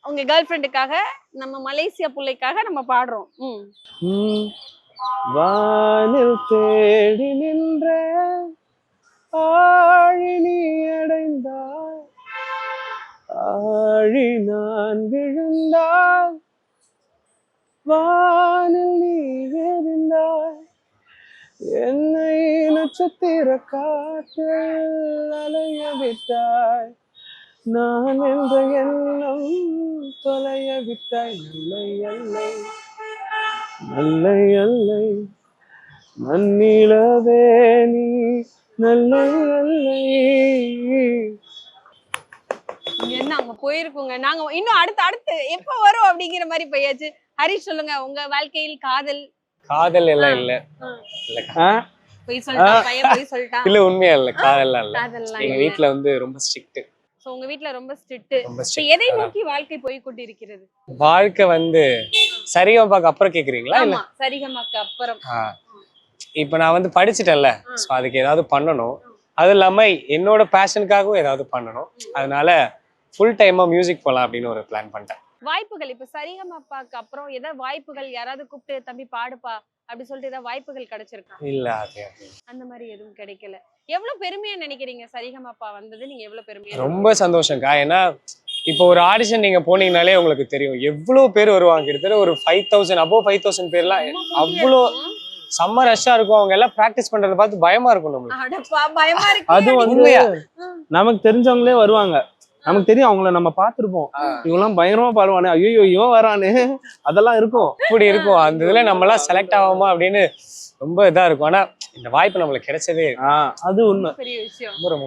உங்க கேர்ள் ஃப்ரெண்டுக்காக நம்ம மலேசியா புள்ளைக்காக நம்ம பாடுறோம். வானில் தேடி நின்ற ஆழி நீ அடைந்தாய், ஆழி நான் விழுந்தாய், வானில் நீ எறிந்தாய், என்னை நட்சத்திர காற்றில் அலைய விட்டாய், நான் என்ற எண்ணம் தொலைய விட்டாய், நல்லை அல்லை நல்லை அல்லை நன்னிலவே நீ நல்லை அல்லை. என்ன அங்க போயிருக்குங்க. நாங்க இன்னும் அடுத்து எப்ப வரும் அப்படிங்கிற மாதிரி போயாச்சு. ஹரிஷ் சொல்லுங்க, உங்க வாழ்க்கையில் காதல் காதல் எல்லாம் இல்ல. போய் சொல்லிட்டான் பையன், போய் சொல்லிட்டான். இல்ல உண்மையா இல்ல, காதல்லாம் இல்ல. காதல்லாம் எங்க வீட்ல வந்து ரொம்ப ஸ்ட்ரிக்ட். சோ உங்க வீட்ல ரொம்ப ஸ்ட்ரிக்ட். எதை நோக்கி வாழ்க்கை போய் கொண்டிருக்கிறது? வாழ்க்கை வந்து சரிகமாக்கு அப்புறம் கேக்குறீங்களா இல்ல? ஆமா, சரிகமாக்கு அப்புறம். இப்ப நான் வந்து படிச்சிட்டேன்ல, சோ அதுக்கு ஏதாவது பண்ணணும். அது இல்லாம என்னோட பேஷனுக்காகவும் ஏதாவது பண்ணணும். அதனால ஃபுல் டைமா மியூசிக் போலாம் அப்படின்னு ஒரு பிளான் பண்ணிட்டேன். வாய்ப்புகள் இப்ப சரிகமாப்பாக்கு அப்புறம் ஏதாவது வாய்ப்புகள் யாராவது கூப்பிட்டு தம்பி பாடுப்பா அப்படி சொல்லிட்டு ஏதாவது வாய்ப்புகள் கிடைச்சிருக்கா? இல்ல அது அந்த மாதிரி எதுவும் கிடைக்கல. எவ்வளவு பெருமையா நினைக்கிறீங்க சரிகமாப்பா வந்தது? நீங்க எவ்வளவு பெருமையா? ரொம்ப சந்தோஷம்க்கா. ஏன்னா இப்போ ஒரு ஆடிஷன் நீங்க போனீங்கனாலே உங்களுக்கு தெரியும் எவ்வளவு பேர் வருவாங்க. கிட்டத்தட்ட ஒரு 5000 above 5000 பேர்லாம். அவ்வளோ செம்ம ரஷ்ஷா இருக்கும். அவங்க எல்லாம் பிராக்டிஸ் பண்றத பார்த்து பயமா இருக்கும் நம்மளுக்கு. அது வந்து நமக்கு தெரிஞ்சவங்களே வருவாங்க, நமக்கு தெரியும், அவங்கள நம்ம பார்த்திருப்போம், இவங்கெல்லாம் பயங்கரமா பாடுவானே, ஐயோ இவன் வரானே, அதெல்லாம் இருக்கும். இப்படி இருக்கும். அந்த இதுல நம்ம எல்லாம் செலக்ட் ஆகாம அப்படின்னு ரொம்ப இதா இருக்கும். ஆனா இந்த வாய்ப்பு நம்மளுக்கு கிடைச்சதே அது உண்மை. பெரிய விஷயம். ரொம்ப ரொம்ப